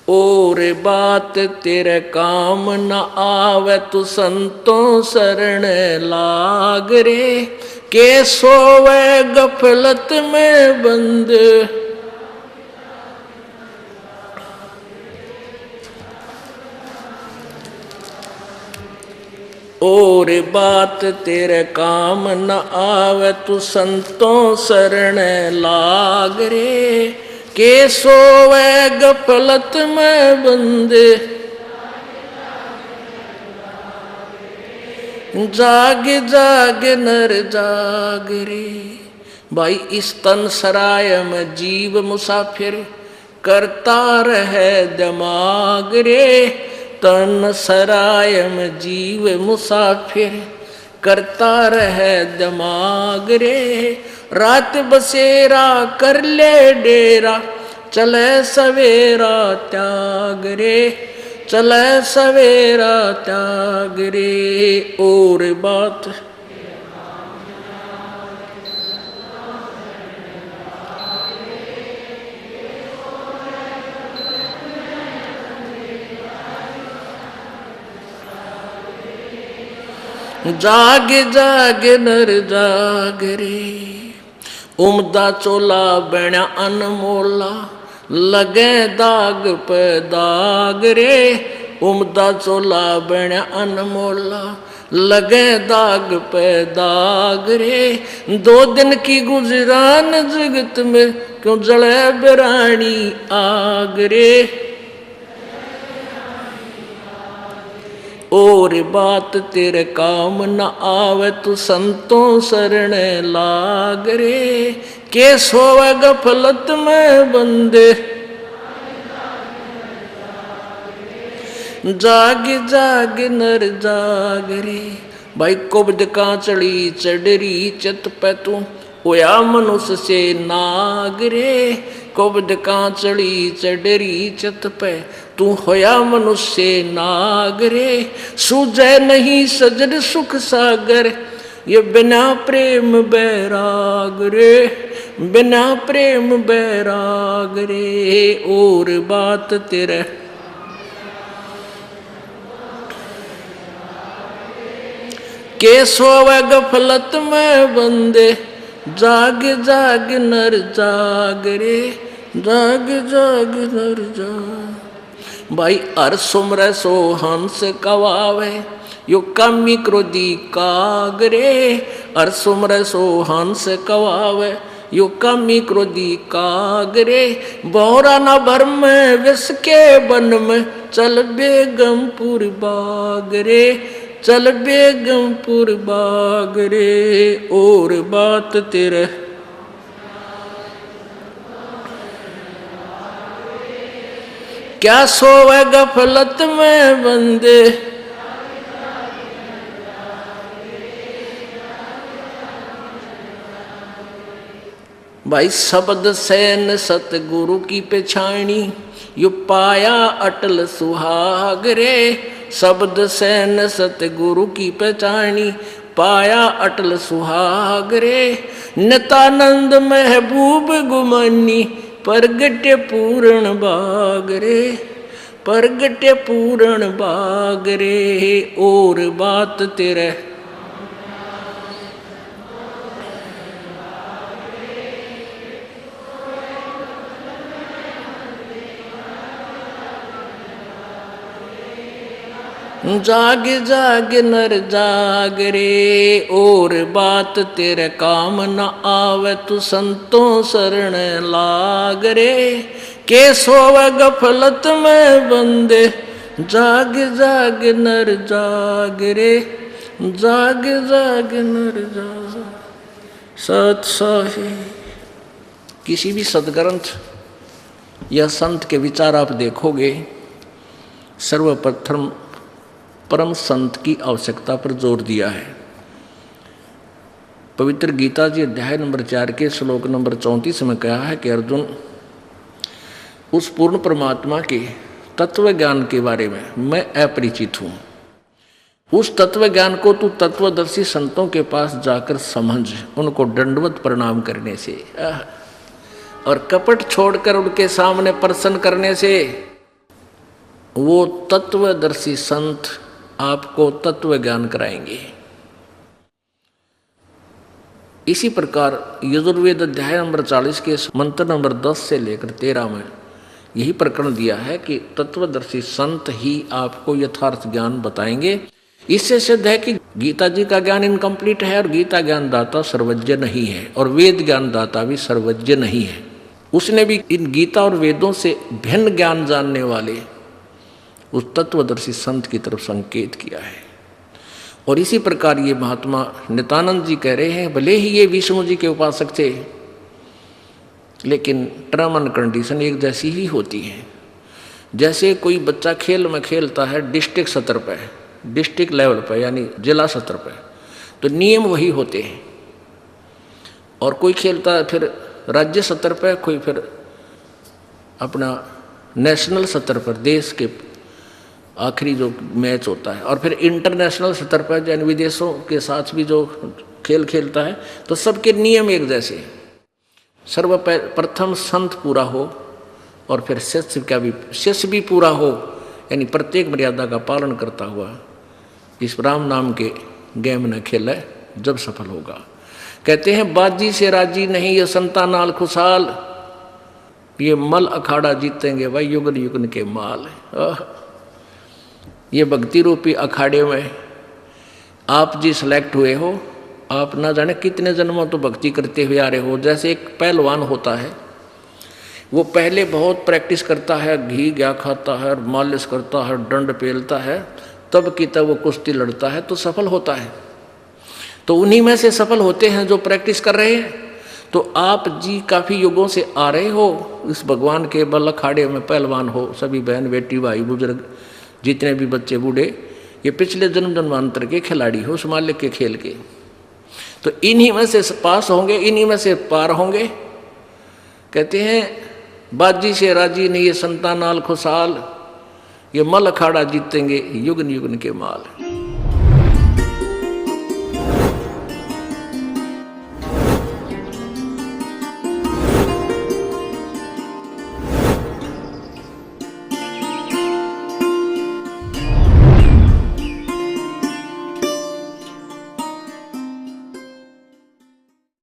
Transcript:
और बात तेरे काम न आवे तू संतों शरण लाग रे। के सोवे गफलत में बंद, और बात तेरे काम न आवे तू संतों शरण लाग रे। के सोवे गफलत में बंदे, जाग जाग नर जाग रे। भाई इस तन सराय में जीव मुसाफिर, करता रहे दिमाग रे। तन सराय में जीव मुसाफिर, करता रहे दिमाग रे। रात बसेरा कर ले डेरा, चले सवेरा त्याग रे। चले सवेरा त्याग रे। और बात जाग जाग नर जाग रे। उमदा चोला बण्या अनमोला, लगे दाग पे दाग रे। उमदा चोला बण्या अनमोला, लगे दाग पे दाग रे। 2 दिन की गुजरान जगत में, क्यों जले बिरानी आग रे। और बात तेरे काम न आवे तू संतों शरण लाग रे। के सोवे गफलत में बंदे, जाग जाग नर जाग रे। भाई कुब्द कांचड़ी चढ़री चित पे तू, होया मनुष्य से नाग रे। कुब्द कांचड़ी चढ़री चित पे तू, होया मनुष्य नाग रे। सूझे नहीं सजन सुख सागर, ये बिना प्रेम बैराग रे। बिना प्रेम बैराग रे। और बात तेरे के सोवे गफलत में बंदे, जाग जाग नर जाग रे। जाग जाग नर जाग। भाई हर सुमर सो हंस कवावे, यो कामी क्रोधी काग रे। हर सुमर सो हंस कवावे, यो कामी क्रोधी काग रे। बोरा न भर में विष के वन में, चल बेगमपुर बाग रे। चल बेगमपुर बाग रे। और बात तेरे क्या सोवे गफलत में बंदे, भाई शब्द सैन सतगुरु की पेछाणी, यो पाया अटल सुहाग रे। शब्द सैन सतगुरु की पहचानी, पाया अटल सुहाग रे। नितानंद महबूब गुमानी, प्रगटे पूर्ण बाग रे। प्रगटे पूर्ण बाग रे। और बात तेरे जाग जाग नर जाग रे। और बात तेरे काम न आवे तू संतों शरण लाग रे। के सोवे गफलत में बंदे, जाग जाग नर जाग रे। जाग जाग नर जाग। सत साही किसी भी सदग्रंथ या संत के विचार आप देखोगे, सर्वप्रथम परम संत की आवश्यकता पर जोर दिया है। पवित्र गीता जी अध्याय नंबर 4 के श्लोक नंबर 34 में कहा है कि अर्जुन, उस पूर्ण परमात्मा के तत्व ज्ञान के बारे में मैं अपरिचित हूँ। उस तत्व ज्ञान को तू तत्वदर्शी संतों के पास जाकर समझ, उनको दंडवत प्रणाम करने से और कपट छोड़कर उनके सामने प्रसन्न करने से वो तत्वदर्शी संत आपको तत्व ज्ञान कराएंगे। इसी प्रकार यजुर्वेद अध्याय नंबर 40 के मंत्र नंबर 10 से लेकर 13 में यही प्रकरण दिया है कि तत्वदर्शी संत ही आपको यथार्थ ज्ञान बताएंगे। इससे सिद्ध है कि गीता जी का ज्ञान इनकम्प्लीट है और गीता ज्ञान दाता सर्वज्ञ नहीं है और वेद ज्ञान दाता भी सर्वज्ञ नहीं है। उसने भी इन गीता और वेदों से भिन्न ज्ञान जानने वाले उस तत्वदर्शी संत की तरफ संकेत किया है। और इसी प्रकार ये महात्मा नित्यानंद जी कह रहे हैं, भले ही ये विष्णु जी के उपासक थे लेकिन टर्म एंड कंडीशन एक जैसी ही होती है। जैसे कोई बच्चा खेल में खेलता है डिस्ट्रिक्ट सतर पे, डिस्ट्रिक्ट लेवल पर यानी जिला सतर पे, तो नियम वही होते हैं। और कोई खेलता है फिर राज्य सतर पर, कोई फिर अपना नेशनल सतर पर, देश के आखिरी जो मैच होता है, और फिर इंटरनेशनल सतर पर यानी विदेशों के साथ भी जो खेल खेलता है, तो सबके नियम एक जैसे हैं। सर्वप्रथम संत पूरा हो और फिर शिष्य भी पूरा हो, यानी प्रत्येक मर्यादा का पालन करता हुआ इस राम नाम के गेम न खेले जब सफल होगा। कहते हैं बाजी से राजी नहीं ये संतानाल खुशहाल, ये मल अखाड़ा जीतेंगे भाई युगन युगन के माल। ये भक्ति रूपी अखाड़े में आप जी सेलेक्ट हुए हो, आप ना जाने कितने जन्मों तो भक्ति करते हुए आ रहे हो। जैसे एक पहलवान होता है, वो पहले बहुत प्रैक्टिस करता है, घी घा खाता है, मालिश करता है, डंड पेलता है, तब की तब वो कुश्ती लड़ता है तो सफल होता है। तो उन्हीं में से सफल होते हैं जो प्रैक्टिस कर रहे हैं। तो आप जी काफ़ी युगों से आ रहे हो इस भगवान के बल अखाड़े में, पहलवान हो, सभी बहन बेटी भाई बुजुर्ग जितने भी बच्चे बूढ़े, ये पिछले जन्म जन्मांतर के खिलाड़ी हो उस मालिक के खेल के। तो इन्हीं में से पास होंगे, इन्हीं में से पार होंगे। कहते हैं बाजी से राजी नहीं ये संतानाल खुशहाल, ये मल अखाड़ा जीतेंगे युगन युगन के माल।